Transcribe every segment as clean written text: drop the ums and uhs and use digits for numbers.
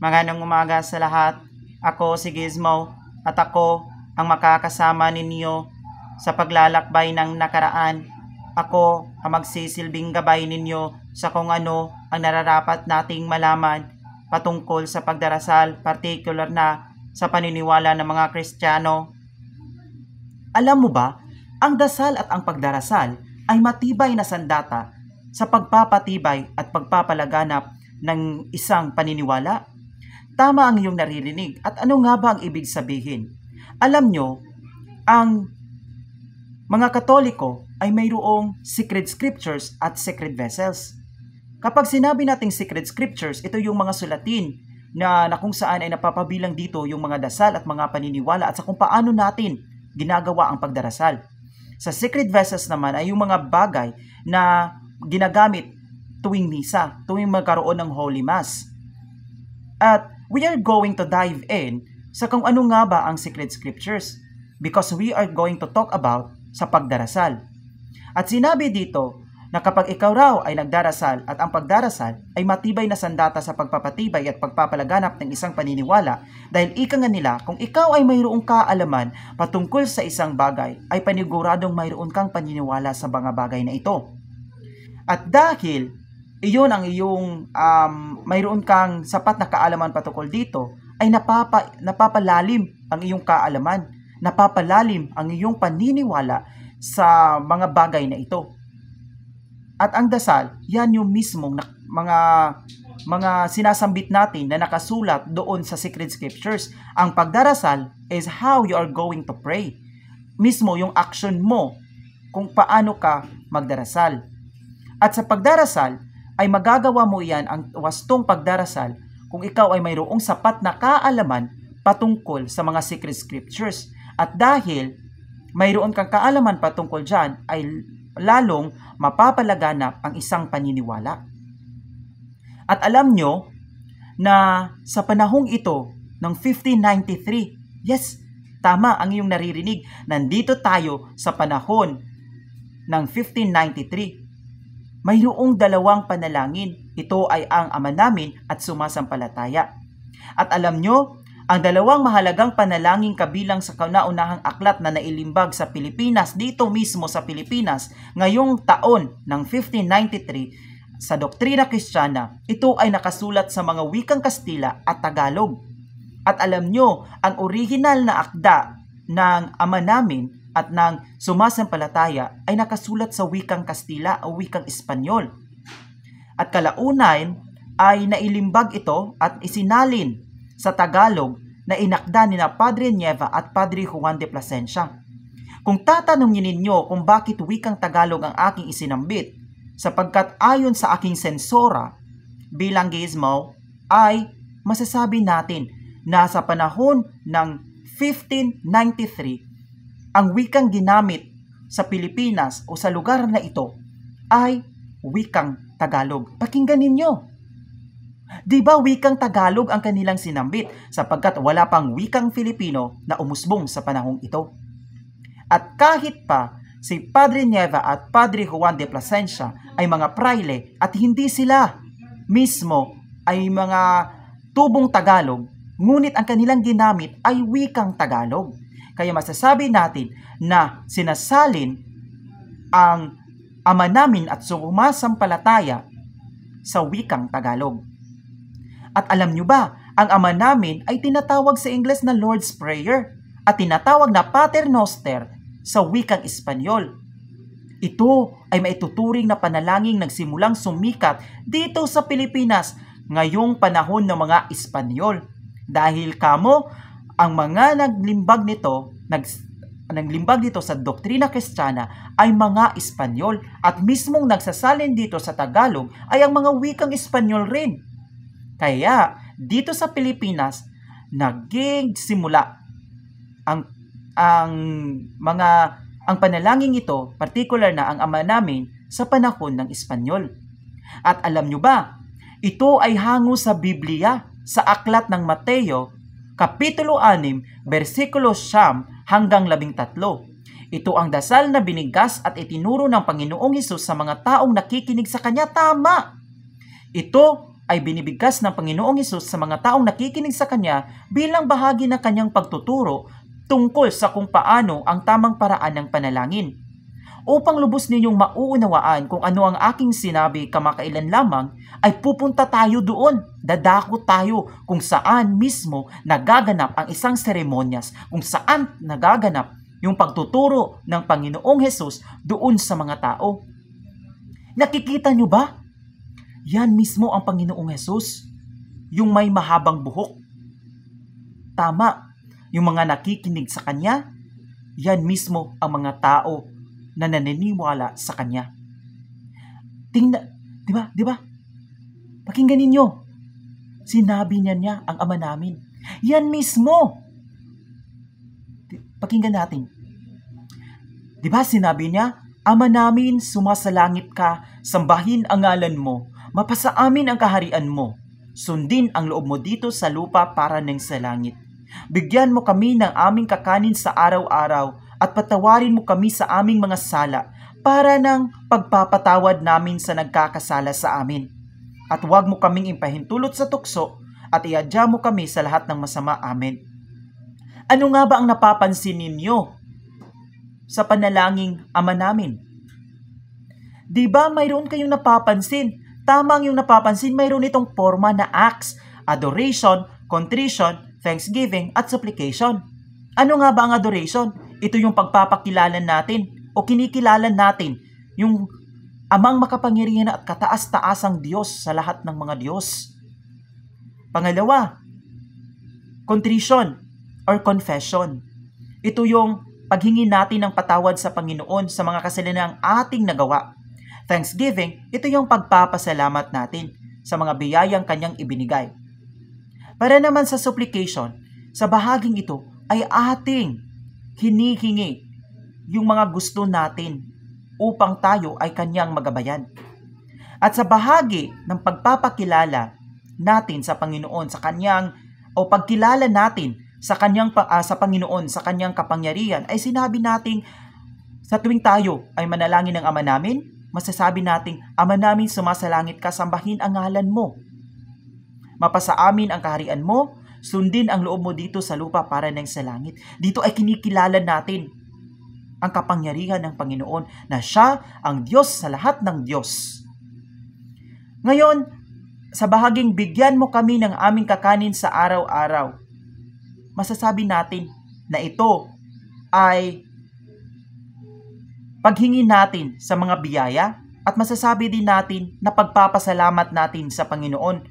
Magandang umaga sa lahat. Ako si Gizmo at ako ang makakasama ninyo sa paglalakbay ng nakaraan. Ako ang magsisilbing gabay ninyo sa kung ano ang nararapat nating malaman patungkol sa pagdarasal, particular na sa paniniwala ng mga Kristiyano. Alam mo ba, ang dasal at ang pagdarasal ay matibay na sandata sa pagpapatibay at pagpapalaganap ng isang paniniwala? Tama ang iyong naririnig. At ano nga ba ang ibig sabihin? Alam nyo, ang mga Katoliko ay mayroong sacred scriptures at sacred vessels. Kapag sinabi nating sacred scriptures, ito yung mga sulatin na kung saan ay napapabilang dito yung mga dasal at mga paniniwala at sa kung paano natin ginagawa ang pagdarasal. Sa sacred vessels naman ay yung mga bagay na ginagamit tuwing misa, tuwing magkaroon ng Holy Mass. At we are going to dive in sa kung ano nga ba ang sacred scriptures because we are going to talk about sa pagdarasal. At sinabi dito na kapag ikaw raw ay nagdarasal at ang pagdarasal ay matibay na sandata sa pagpapatibay at pagpapalaganap ng isang paniniwala dahil ika nga nila kung ikaw ay mayroong kaalaman patungkol sa isang bagay ay paniguradong mayroon kang paniniwala sa mga bagay na ito. At dahil iyon ang iyong mayroon kang sapat na kaalaman patungkol dito, ay napapalalim ang iyong kaalaman, napapalalim ang iyong paniniwala sa mga bagay na ito. At ang dasal, yan yung mismong mga sinasambit natin na nakasulat doon sa sacred scriptures. Ang pagdarasal is how you are going to pray. Mismo yung action mo kung paano ka magdarasal. At sa pagdarasal, ay magagawa mo iyan ang wastong pagdarasal kung ikaw ay mayroong sapat na kaalaman patungkol sa mga sacred scriptures. At dahil mayroon kang kaalaman patungkol dyan, ay lalong mapapalaganap ang isang paniniwala. At alam nyo na sa panahong ito ng 1593, yes, tama ang iyong naririnig, nandito tayo sa panahon ng 1593. Mayroong dalawang panalangin. Ito ay ang Ama Namin at Sumasampalataya. At alam nyo, ang dalawang mahalagang panalangin kabilang sa kauna-unahang aklat na nailimbag sa Pilipinas, dito mismo sa Pilipinas, ngayong taon ng 1593, sa Doktrina Kristiyana, ito ay nakasulat sa mga wikang Kastila at Tagalog. At alam nyo, ang original na akda ng Ama Namin at ng Sumasampalataya ay nakasulat sa wikang Kastila o wikang Espanyol. At kalaunan ay nailimbag ito at isinalin sa Tagalog na inakda ni na Padre Nieva at Padre Juan de Plasencia. Kung tatanungin ninyo kung bakit wikang Tagalog ang aking isinambit, sapagkat ayon sa aking sensora bilang Gizmo, ay masasabi natin na sa panahon ng 1593, ang wikang ginamit sa Pilipinas o sa lugar na ito ay wikang Tagalog. Pakinggan ninyo. Di ba wikang Tagalog ang kanilang sinambit sapagkat wala pang wikang Filipino na umusbong sa panahong ito. At kahit pa si Padre Nieva at Padre Juan de Plasencia ay mga praile at hindi sila mismo ay mga tubong Tagalog, ngunit ang kanilang ginamit ay wikang Tagalog. Kaya masasabi natin na sinasalin ang Ama Namin at Sumasampalataya sa wikang Tagalog. At alam nyo ba, ang Ama Namin ay tinatawag sa Ingles na Lord's Prayer at tinatawag na Pater Noster sa wikang Espanyol. Ito ay maituturing na panalangin nagsimulang sumikat dito sa Pilipinas ngayong panahon ng mga Espanyol. Dahil kamo, ang mga naglimbag nito sa Doktrina Kristiyana ay mga Espanyol at mismong nagsasalin dito sa Tagalog ay ang mga wikang Espanyol rin. Kaya dito sa Pilipinas naging simula ang panalangin ito, particular na ang Ama Namin sa panahon ng Espanyol. At alam nyo ba, ito ay hango sa Biblia sa aklat ng Mateo Kapitulo 6, versikulo 9 hanggang 13. Ito ang dasal na binigas at itinuro ng Panginoong Hesus sa mga taong nakikinig sa Kanya. Tama! Ito ay binibigkas ng Panginoong Hesus sa mga taong nakikinig sa Kanya bilang bahagi ng Kanyang pagtuturo tungkol sa kung paano ang tamang paraan ng panalangin. Upang lubos ninyong mauunawaan kung ano ang aking sinabi kamakailan lamang, ay pupunta tayo doon, dadako tayo kung saan mismo nagaganap ang isang seremonyas, kung saan nagaganap yung pagtuturo ng Panginoong Hesus doon sa mga tao. Nakikita nyo ba? Yan mismo ang Panginoong Hesus, yung may mahabang buhok. Tama, yung mga nakikinig sa Kanya, yan mismo ang mga tao na naniniwala sa Kanya. Tingnan, di ba? Pakinggan ninyo. Sinabi niya ang Ama namin. Yan mismo. Pakinggan natin. Di ba sinabi niya, Ama namin, sumasalangit ka, sambahin ang ngalan mo, mapasa amin ang kaharian mo, sundin ang loob mo dito sa lupa para ng sa langit. Bigyan mo kami ng aming kakanin sa araw-araw at patawarin mo kami sa aming mga sala para ng pagpapatawad namin sa nagkakasala sa amin. At huwag mo kaming impahintulot sa tukso at iadya mo kami sa lahat ng masama. Amen. Ano nga ba ang napapansin ninyo sa panalangin Ama namin? Di ba mayroon kayong napapansin? Tamang yung napapansin, mayroon itong forma na acts, adoration, contrition, thanksgiving, at supplication. Ano nga ba ang adoration? Ito yung pagpapakilala natin o kinikilala natin yung Amang makapangyarihan at kataas-taasang Diyos sa lahat ng mga Diyos. Pangalawa, contrition or confession. Ito yung paghingi natin ng patawad sa Panginoon sa mga kasalanang ating nagawa. Thanksgiving, ito yung pagpapasalamat natin sa mga biyayang Kanyang ibinigay. Para naman sa supplication, sa bahaging ito ay ating hinihingi yung mga gusto natin upang tayo ay Kanyang magabayan. At sa bahagi ng pagpapakilala natin sa Panginoon, sa Kanyang o pagkilala natin sa sa Panginoon, sa Kanyang kapangyarihan, ay sinabi nating sa tuwing tayo ay manalangin ng Ama namin, masasabi nating, Ama namin, sumasalangit ka, sambahin ang ngalan mo. Mapasa amin ang kaharian mo, sundin ang loob mo dito sa lupa para ng sa langit. Dito ay kinikilala natin ang kapangyarihan ng Panginoon na Siya ang Diyos sa lahat ng Diyos. Ngayon, sa bahaging bigyan mo kami ng aming kakanin sa araw-araw, masasabi natin na ito ay paghingi natin sa mga biyaya at masasabi din natin na pagpapasalamat natin sa Panginoon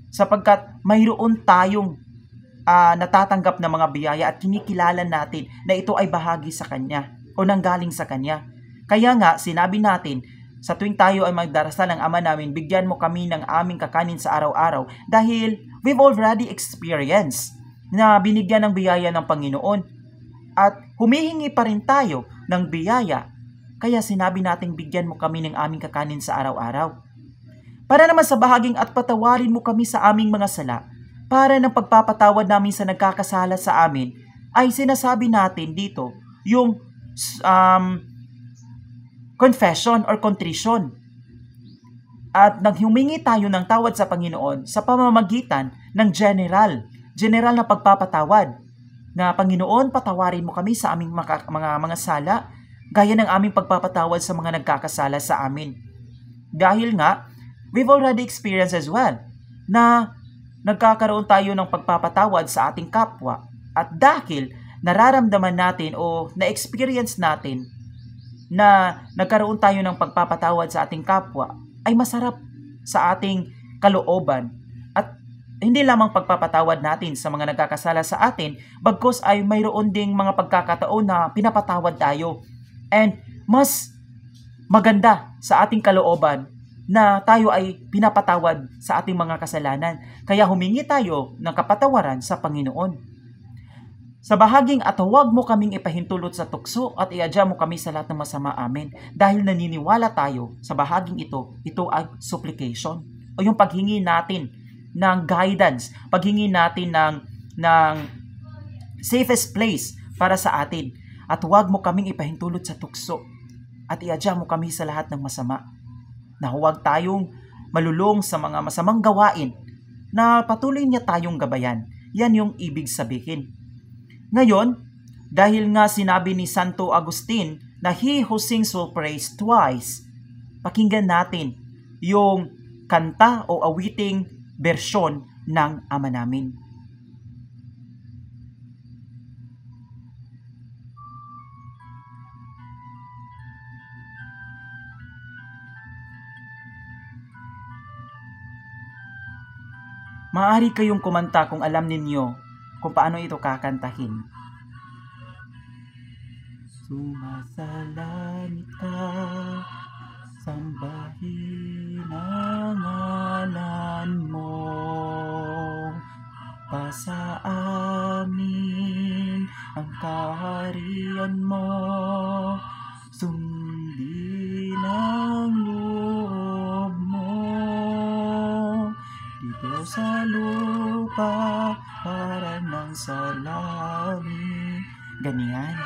sapagkat mayroon tayong natatanggap na mga biyaya at kinikilala natin na ito ay bahagi sa Kanya o nanggaling sa Kanya. Kaya nga, sinabi natin, sa tuwing tayo ay magdarasal ng Ama namin, bigyan mo kami ng aming kakanin sa araw-araw dahil we've already experienced na binigyan ng biyaya ng Panginoon at humihingi pa rin tayo ng biyaya. Kaya sinabi natin, bigyan mo kami ng aming kakanin sa araw-araw. Para naman sa bahaging at patawarin mo kami sa aming mga sala, para ng pagpapatawad namin sa nagkakasala sa amin, ay sinasabi natin dito yung confession or contrition. At naghumingi tayo ng tawad sa Panginoon sa pamamagitan ng general na pagpapatawad. Na Panginoon, patawarin mo kami sa aming mga sala, gaya ng aming pagpapatawad sa mga nagkakasala sa amin. Dahil nga, we've already experienced as well na nagkakaroon tayo ng pagpapatawad sa ating kapwa. At dahil nararamdaman natin o na-experience natin na nagkaroon tayo ng pagpapatawad sa ating kapwa, ay masarap sa ating kalooban. At hindi lamang pagpapatawad natin sa mga nagkakasala sa atin, bagkus ay mayroon ding mga pagkakataon na pinapatawad tayo. And mas maganda sa ating kalooban na tayo ay pinapatawad sa ating mga kasalanan. Kaya humingi tayo ng kapatawaran sa Panginoon. Sa bahaging at huwag mo kaming ipahintulot sa tukso at iadya mo kami sa lahat ng masama. Amen. Dahil naniniwala tayo sa bahaging ito ay supplication o yung paghingi natin ng guidance, paghingi natin ng safest place para sa atin. At huwag mo kaming ipahintulot sa tukso at iadya mo kami sa lahat ng masama. Na huwag tayong malulong sa mga masamang gawain na patuloy niya tayong gabayan. Yan yung ibig sabihin. Ngayon, dahil nga sinabi ni Santo Agustin na he who sings will praise twice, pakinggan natin yung kanta o awiting bersyon ng Ama Namin. Maaari kayong kumanta kung alam ninyo kung paano ito kakantahin. Sumasalangit ka, sambahin ang ngalan mo, pasa amin ang kaharian mo, sundin ang loob mo, dito sa lupa para nang sa langit. Ganyan.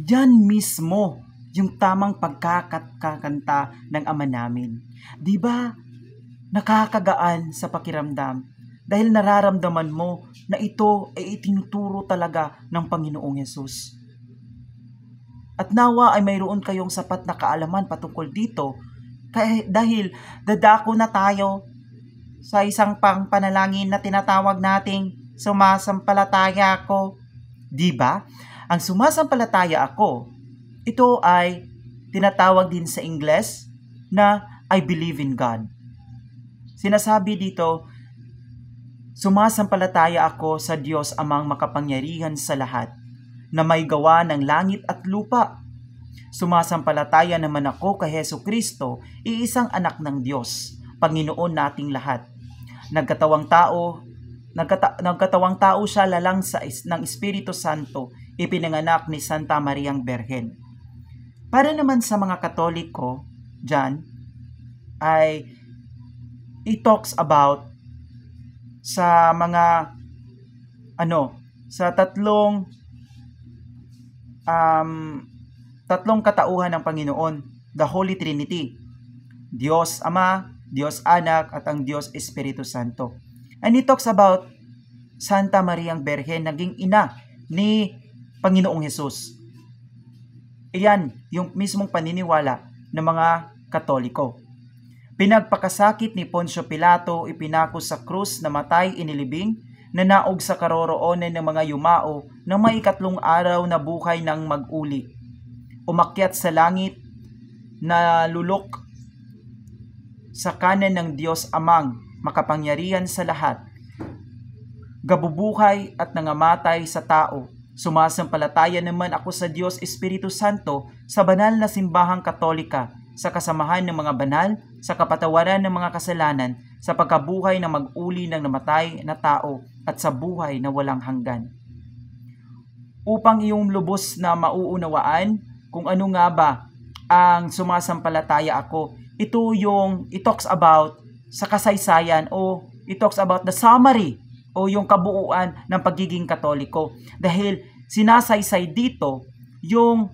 Yan mismo yung tamang pagkakanta ng Ama Namin. Di ba? Nakakagaan sa pakiramdam dahil nararamdaman mo na ito ay itinuturo talaga ng Panginoong Hesus. At nawa ay mayroon kayong sapat na kaalaman patungkol dito dahil dadako na tayo sa isang panalangin na tinatawag nating sumasampalataya ako. Di ba? Ang sumasampalataya ako, ito ay tinatawag din sa Ingles na I believe in God. Sinasabi dito, sumasampalataya ako sa Diyos Amang makapangyarihan sa lahat, na may gawa ng langit at lupa. Sumasampalataya naman ako kay Hesukristo, iisang anak ng Diyos, Panginoon nating lahat. Nagkatawang tao siya lalang ng Espiritu Santo, ipinanganak ni Santa Mariang Berhen. Para naman sa mga Katoliko, dyan, ay it talks about sa mga sa tatlong katauhan ng Panginoon, the Holy Trinity, Diyos Ama, Diyos Anak, at ang Diyos Espiritu Santo. And it talks about Santa Mariang Berhen, naging ina ni Panginoong Hesus. Iyan yung mismong paniniwala ng mga Katoliko. Pinagpakasakit ni Poncio Pilato, ipinako sa krus, namatay, inilibing, nanaog sa karoroonan ng mga yumao ng may ikatlong araw na buhay ng mag-uli. Umakyat sa langit, nalulok sa kanan ng Diyos Amang makapangyarihan sa lahat, gabubuhay at nangamatay sa tao. Sumasampalataya naman ako sa Diyos Espiritu Santo, sa banal na simbahang Katolika, sa kasamahan ng mga banal, sa kapatawaran ng mga kasalanan, sa pagkabuhay ng mag-uli ng namatay na tao, at sa buhay na walang hanggan. Upang iyong lubos na mauunawaan kung ano nga ba ang sumasampalataya ako, ito yung it talks about sa kasaysayan o it talks about the summary o yung kabuuan ng pagiging Katoliko. Dahil sinasaysay dito yung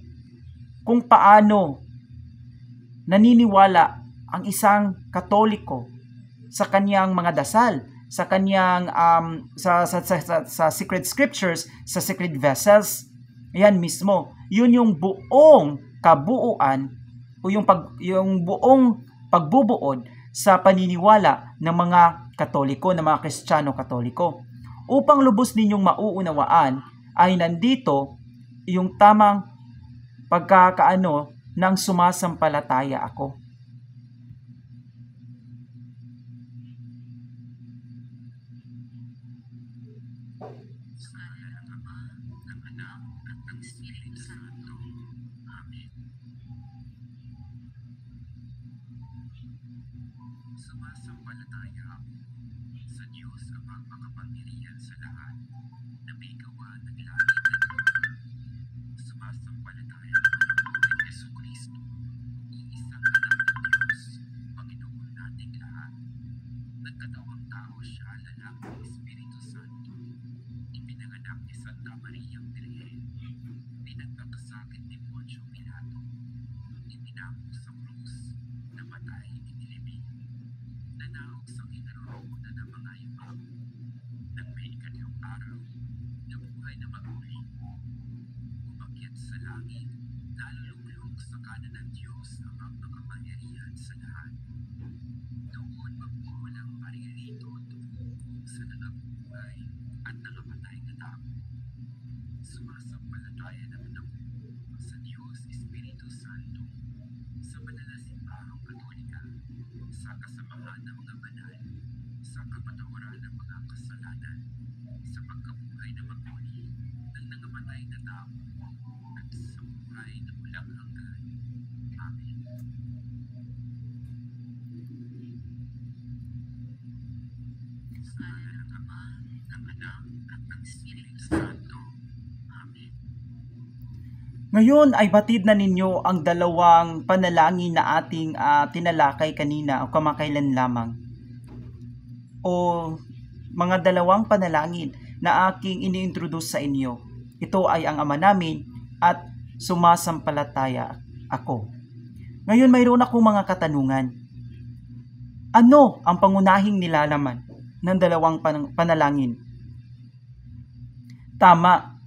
kung paano naniniwala ang isang Katoliko sa kanyang mga dasal, sa kanyang sa sacred scriptures, sa sacred vessels. Ayan mismo. Yun yung buong kabuuan o yung buong pagbubuod sa paniniwala ng mga Katoliko, ng mga Kristiyano Katoliko. Upang lubos ninyong mauunawaan ay nandito yung tamang pagkakaano ng sumasampalataya ako. Sumasampalataya ako sa Diyos Amang makapangyarihan sa lahat na may gawa ng langit at lupa. Sumasampalataya ako kay Jesucristo, iisang anak ng Diyos, Panginoon nating lahat. Nagkatawang tao siya, lalaki, Espiritu Santo. Ipinanganak ni Santa Mariang Birhen. Pinagpapasakit ni Poncio Pilato. Ipinako sa krus, namatay, inilibing. Nanaog sa kinaroroonan ng mga yumao. Nang may ikatlong araw, nabuhay na maguli. Umakyat sa langit, naluluklok sa kanan ng Diyos Amang makapangyarihan sa lahat. Doon magmumulang paririto tumuko sa nangabubuhay at nangamatay na tao. Sumasampalataya naman ako sa Diyos Espiritu Santo, sa banal na simbahang Katolika, sa kasamahan ng mga banal, sa kapatawaran ng mga kasalanan, sa pagkabuhay na magmuli ng nangamatay na tao, at sa buhay na walang hanggan. Amen. Sa ngalan ng Ama, ng Anak, at ng Espiritu Santo. Amen. Ngayon ay batid na ninyo ang dalawang panalangin na ating tinalakay kanina o kamakailan lamang. O mga dalawang panalangin na aking ini-introduce sa inyo. Ito ay ang Ama namin at sumasampalataya ako. Ngayon mayroon akong mga katanungan. Ano ang pangunahing nilalaman ng dalawang panalangin? Tama.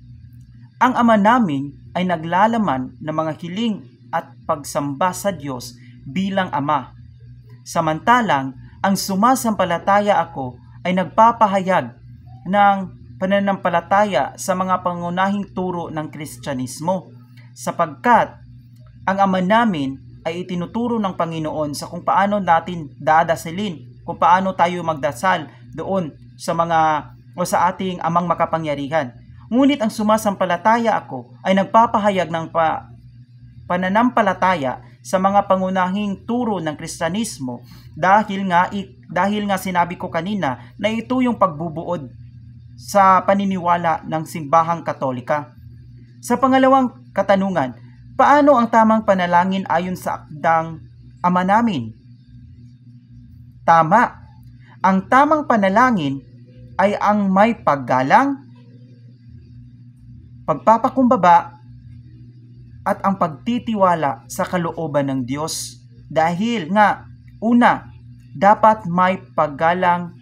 Ang Ama namin ay naglalaman ng mga hiling at pagsamba sa Diyos bilang Ama. Samantalang, ang sumasampalataya ako ay nagpapahayag ng pananampalataya sa mga pangunahing turo ng Kristyanismo, sapagkat ang Ama namin ay itinuturo ng Panginoon sa kung paano natin dadasalin, kung paano tayo magdasal doon sa sa ating Amang makapangyarihan. Ngunit ang sumasampalataya ako ay nagpapahayag ng pananampalataya sa mga pangunahing turo ng Kristyanismo dahil nga sinabi ko kanina na ito yung pagbubuod sa paniniwala ng simbahang Katolika. Sa pangalawang katanungan, paano ang tamang panalangin ayon sa akdang Ama namin? Tama. Ang tamang panalangin ay ang may paggalang, pagpapakumbaba, at ang pagtitiwala sa kalooban ng Diyos. Dahil nga, una, dapat may paggalang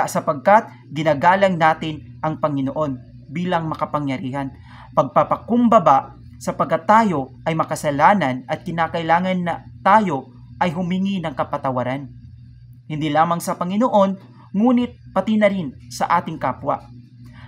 sapagkat ginagalang natin ang Panginoon bilang makapangyarihan. Pagpapakumbaba sapagkat tayo ay makasalanan at kinakailangan na tayo ay humingi ng kapatawaran. Hindi lamang sa Panginoon, ngunit pati na rin sa ating kapwa.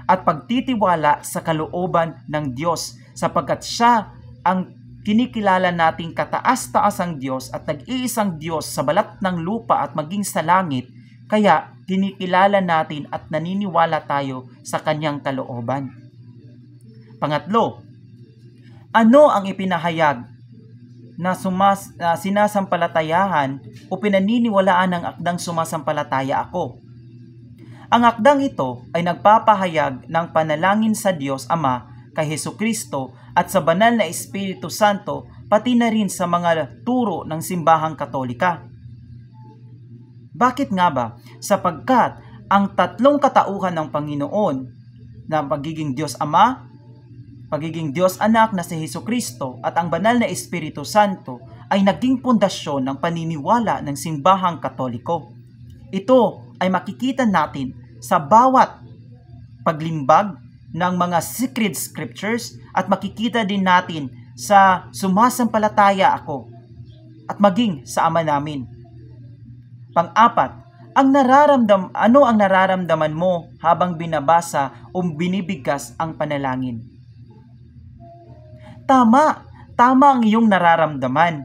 At pagtitiwala sa kalooban ng Diyos sapagkat siya ang kinikilala nating kataas-taasang Diyos at nag-iisang Diyos sa balat ng lupa at maging sa langit, kaya kinikilala natin at naniniwala tayo sa kanyang kalooban. Pangatlo, ano ang ipinahayag na sinasampalatayahan o pinaniniwalaan ng akdang sumasampalataya ako? Ang akdang ito ay nagpapahayag ng panalangin sa Diyos Ama kay Hesukristo at sa banal na Espiritu Santo pati na rin sa mga turo ng simbahang Katolika. Bakit nga ba? Sapagkat ang tatlong katauhan ng Panginoon na pagiging Diyos Ama, pagiging Diyos Anak na si Hesukristo at ang banal na Espiritu Santo ay naging pundasyon ng paniniwala ng simbahang Katoliko. Ito ay makikita natin sa bawat paglimbag ng mga sacred scriptures at makikita din natin sa sumasampalataya ako at maging sa Ama namin. Pang-apat, ano ang nararamdaman mo habang binabasa o binibigkas ang panalangin? Tama ang iyong nararamdaman.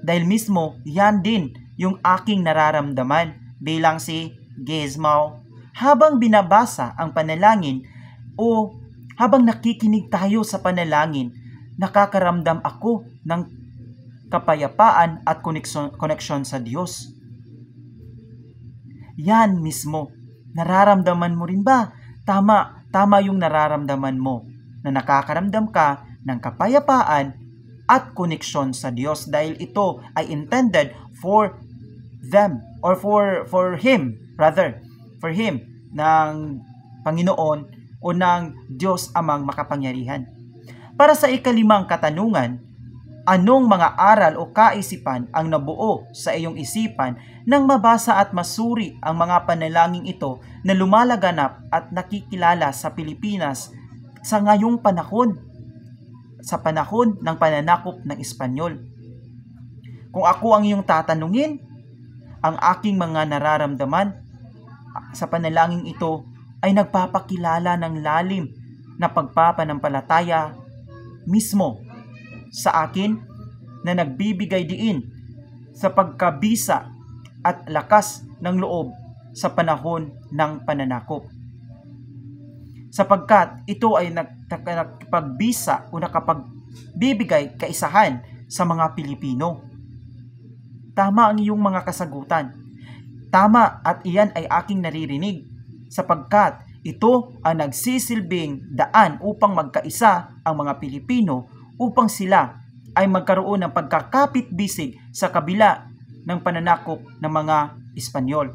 Dahil mismo, yan din yung aking nararamdaman bilang si Gizmo. Habang binabasa ang panalangin o habang nakikinig tayo sa panalangin, nakakaramdam ako ng kapayapaan at koneksyon sa Diyos. Yan mismo. Nararamdaman mo rin ba? Tama yung nararamdaman mo na nakakaramdam ka ng kapayapaan at koneksyon sa Diyos dahil ito ay intended for them or for Him ng Panginoon o ng Diyos Amang makapangyarihan. Para sa ikalimang katanungan, anong mga aral o kaisipan ang nabuo sa iyong isipan nang mabasa at masuri ang mga panalangin ito na lumalaganap at nakikilala sa Pilipinas sa ngayong panahon, sa panahon ng pananakop ng Espanyol? Kung ako ang iyong tatanungin, ang aking mga nararamdaman sa panalangin ito ay nagpapakilala ng lalim na pagpapanampalataya mismo sa akin na nagbibigay diin sa pagkabisa at lakas ng loob sa panahon ng pananakop. Sapagkat ito ay nakapagbisa o nakapagbibigay kaisahan sa mga Pilipino. Tama ang iyong mga kasagutan. Tama at iyan ay aking naririnig sapagkat ito ang nagsisilbing daan upang magkaisa ang mga Pilipino upang sila ay magkaroon ng pagkakapit-bisig sa kabila ng pananakop ng mga Espanyol.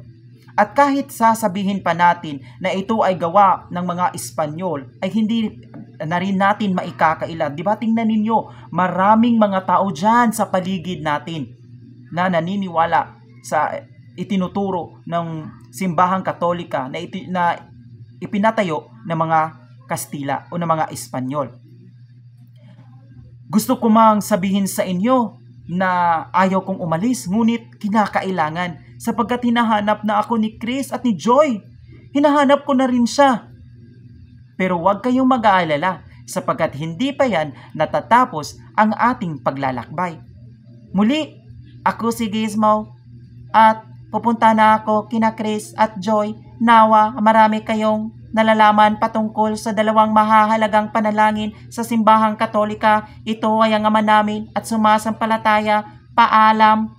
At kahit sasabihin pa natin na ito ay gawa ng mga Espanyol, ay hindi na rin natin maikakaila. Diba tingnan ninyo, maraming mga tao dyan sa paligid natin na naniniwala sa itinuturo ng simbahang Katolika na ipinatayo ng mga Kastila o ng mga Espanyol. Gusto ko mang sabihin sa inyo na ayaw kong umalis, ngunit kinakailangan sapagkat hinahanap na ako ni Chris at ni Joy. Hinahanap ko na rin siya. Pero huwag kayong mag-aalala sapagkat hindi pa yan natatapos ang ating paglalakbay. Muli, ako si Gizmo at pupunta na ako kina Chris at Joy. Nawa marami kayong nalalaman patungkol sa dalawang mahahalagang panalangin sa simbahang Katolika. Ito ay ang Ama namin at sumasampalataya. Paalam.